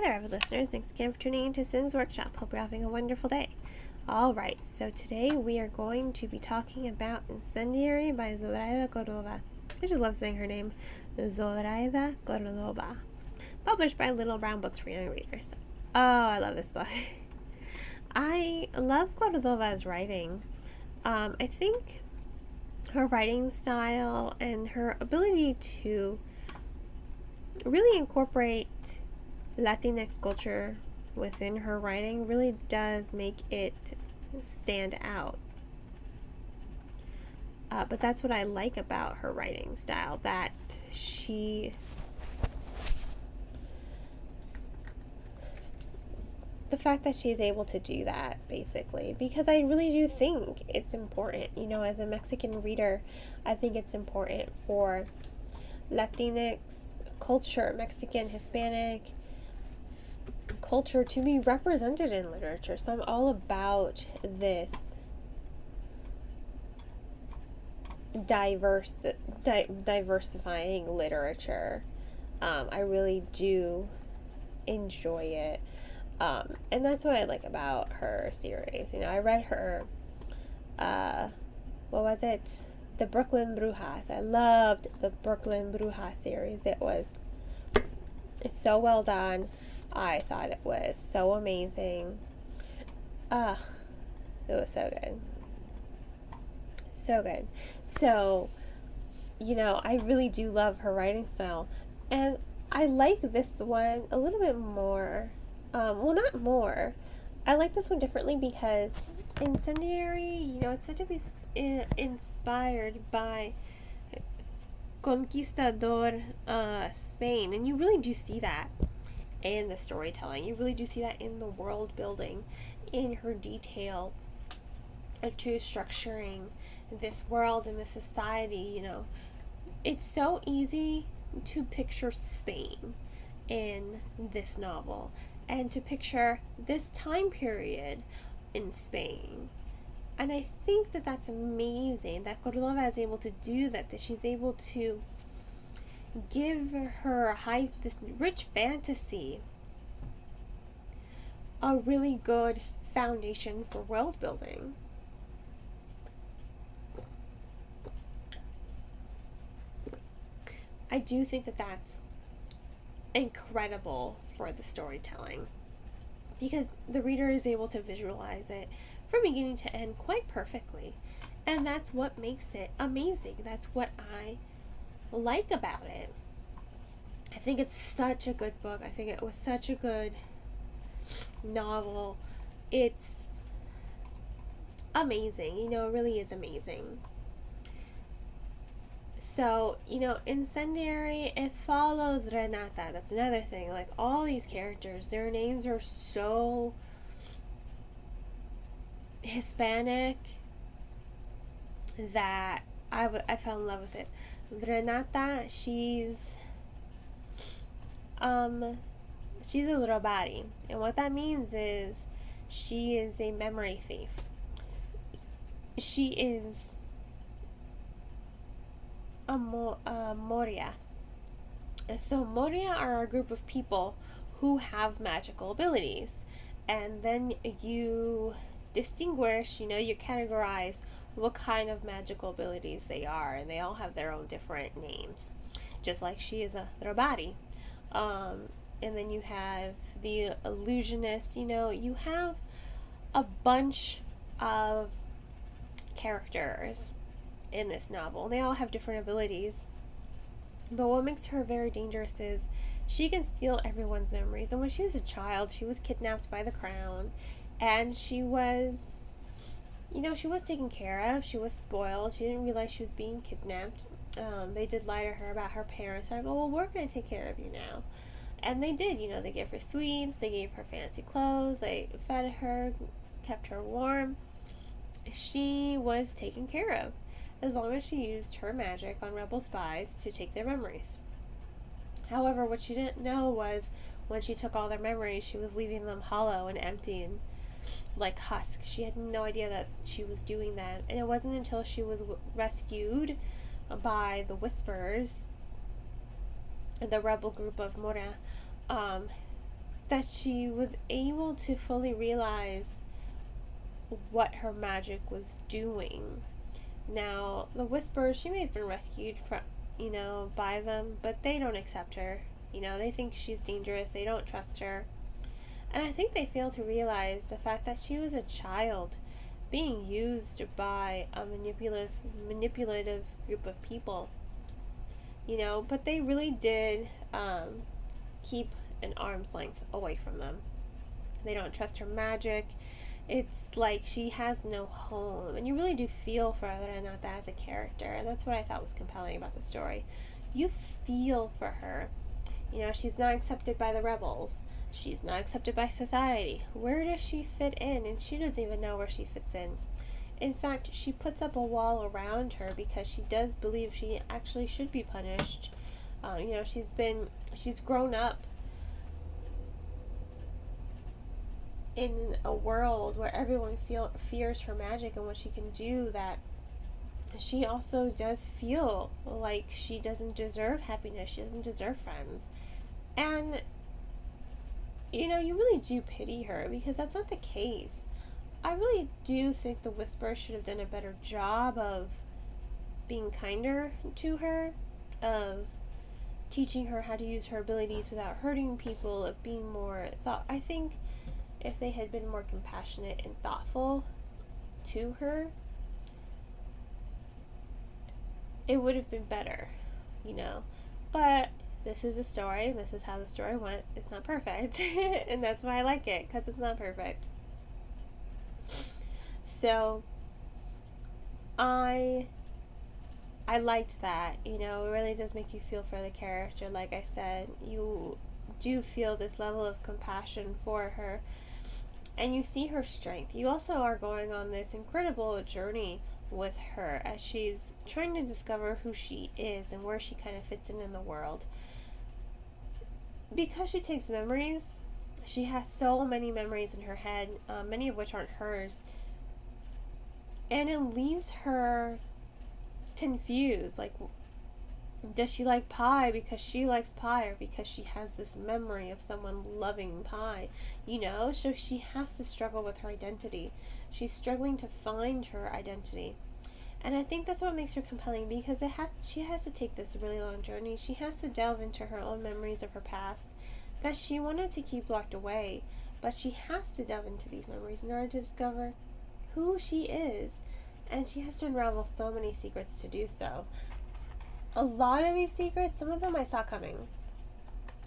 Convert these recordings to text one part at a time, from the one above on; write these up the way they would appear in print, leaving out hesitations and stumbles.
there, avid listeners. Thanks again for tuning in to Sin's Workshop. Hope you're having a wonderful day. Alright, so today we are going to be talking about Incendiary by Zoraida Cordova. I just love saying her name. Zoraida Cordova. Published by Little Brown Books for Young Readers. Oh, I love this book. I love Cordova's writing. I think her writing style and her ability to really incorporate Latinx culture within her writing really does make it stand out. But that's what I like about her writing style, that the fact that she's able to do that, basically, because I really do think it's important, as a Mexican reader, I think it's important for Latinx culture, Mexican, Hispanic culture to be represented in literature. So I'm all about this diversifying literature. I really do enjoy it. And that's what I like about her series. I read her, what was it? The Brooklyn Brujas. I loved the Brooklyn Brujas series. It's so well done. I thought it was so amazing. It was so good. So good. So, I really do love her writing style. And I like this one a little bit more. Well, not more. I like this one differently because Incendiary, it's said to be inspired by Conquistador Spain. And you really do see that in the storytelling. You really do see that in the world building, in her detail to structuring this world and this society. It's so easy to picture Spain in this novel and to picture this time period in Spain. And I think that that's amazing that Cordova is able to do that she's able to give this rich fantasy a really good foundation for world building. I do think that that's incredible for the storytelling, because the reader is able to visualize it from beginning to end quite perfectly, and that's what makes it amazing. That's what I like about it. I think it's such a good book. I think it was such a good novel. It's amazing. It really is amazing. So, Incendiary, it follows Renata. That's another thing. Like, all these characters, their names are so Hispanic that I fell in love with it. Renata, she's a little body. And what that means is she is a memory thief. She is a Moria. So Moria are a group of people who have magical abilities, and then you distinguish, you categorize what kind of magical abilities they are, and they all have their own different names, just like she is a Rabari. And then you have the illusionist. You have a bunch of characters in this novel. They all have different abilities, but what makes her very dangerous is she can steal everyone's memories. And when she was a child, she was kidnapped by the crown, and she was taken care of. She was spoiled. She didn't realize she was being kidnapped. They did lie to her about her parents. They're like, oh, well, we're going to take care of you now. And they did. They gave her sweets. They gave her fancy clothes. They fed her, kept her warm. She was taken care of, as long as she used her magic on rebel spies to take their memories. However, what she didn't know was when she took all their memories, she was leaving them hollow and empty and like husk. She had no idea that she was doing that. And it wasn't until she was rescued by the Whispers, the rebel group of Mora, that that she was able to fully realize what her magic was doing. Now, the Whisperers, she may have been rescued from, by them, but they don't accept her. They think she's dangerous. They don't trust her. And I think they fail to realize the fact that she was a child being used by a manipulative group of people. But they really did keep an arm's length away from them. They don't trust her magic. It's like she has no home, and you really do feel for Renata as a character, and that's what I thought was compelling about the story. You feel for her. She's not accepted by the rebels. She's not accepted by society. Where does she fit in? And she doesn't even know where she fits in. In fact, she puts up a wall around her because she does believe she actually should be punished. She's grown up in a world where everyone fears her magic and what she can do, that she also does feel like she doesn't deserve happiness. She doesn't deserve friends. And, you really do pity her, because that's not the case. I really do think the Whisperer should have done a better job of being kinder to her, of teaching her how to use her abilities without hurting people, of being more I think if they had been more compassionate and thoughtful to her, it would have been better, But this is a story, and this is how the story went. It's not perfect, and that's why I like it, because it's not perfect. So, I liked that, it really does make you feel for the character. Like I said, you do feel this level of compassion for her, and you see her strength. You also are going on this incredible journey with her as she's trying to discover who she is and where she kind of fits in the world. Because she takes memories, she has so many memories in her head, many of which aren't hers, and it leaves her confused. Like, does she like pie because she likes pie, or because she has this memory of someone loving pie? So she has to struggle with her identity. She's struggling to find her identity. And I think that's what makes her compelling, because she has to take this really long journey. She has to delve into her own memories of her past that she wanted to keep locked away, but she has to delve into these memories in order to discover who she is. And she has to unravel so many secrets to do so. A lot of these secrets, some of them I saw coming.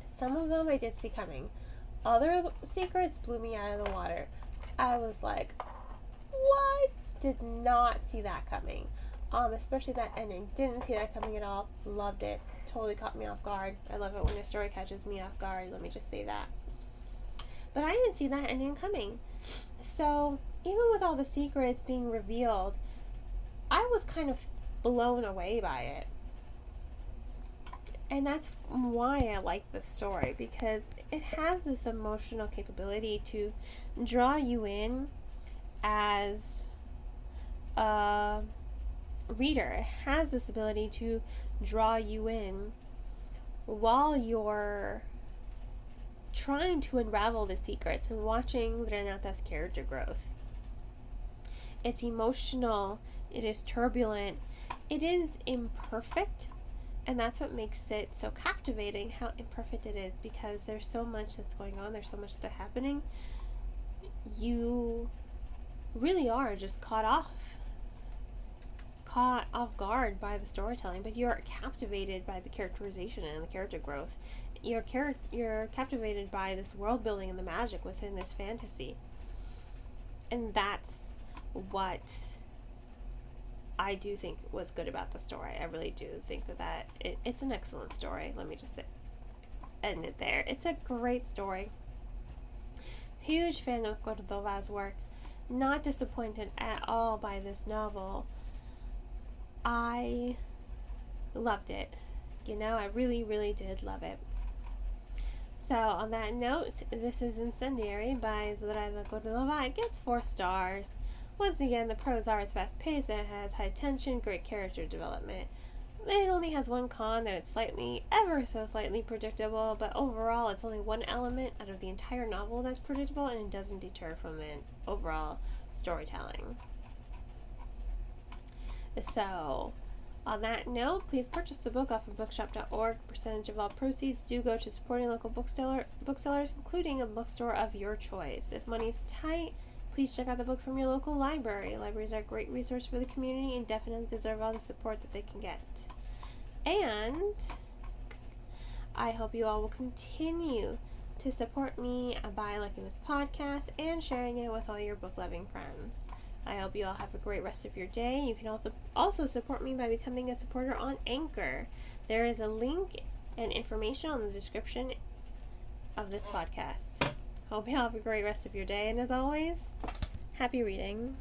Some of them I did see coming. Other secrets blew me out of the water. I was like, what? Did not see that coming. Especially that ending. Didn't see that coming at all. Loved it. Totally caught me off guard. I love it when a story catches me off guard. Let me just say that. But I didn't see that ending coming. So, even with all the secrets being revealed, I was kind of blown away by it. And that's why I like this story, because it has this emotional capability to draw you in as a reader. It has this ability to draw you in while you're trying to unravel the secrets and watching Renata's character growth. It's emotional, it is turbulent, it is imperfect, and that's what makes it so captivating, how imperfect it is, because there's so much that's going on, there's so much that's happening. You really are just caught off guard by the storytelling, but you're captivated by the characterization and the character growth. You're captivated by this world building and the magic within this fantasy. And that's what I do think was good about the story. I really do think that it's an excellent story. Let me just end it there. It's a great story. Huge fan of Cordova's work. Not disappointed at all by this novel. I loved it. I really, really did love it. So, on that note, this is Incendiary by Zoraida Cordova. It gets 4 stars. Once again, the prose are its fast paced, it has high tension, great character development. It only has one con, that it's slightly, ever so slightly predictable, but overall it's only one element out of the entire novel that's predictable, and it doesn't deter from the overall storytelling. So, on that note, please purchase the book off of bookshop.org. Percentage of all proceeds do go to supporting local booksellers, including a bookstore of your choice. If money's tight, please check out the book from your local library. Libraries are a great resource for the community and definitely deserve all the support that they can get. And I hope you all will continue to support me by liking this podcast and sharing it with all your book-loving friends. I hope you all have a great rest of your day. You can also support me by becoming a supporter on Anchor. There is a link and information on the description of this podcast. Hope you all have a great rest of your day, and as always, happy reading.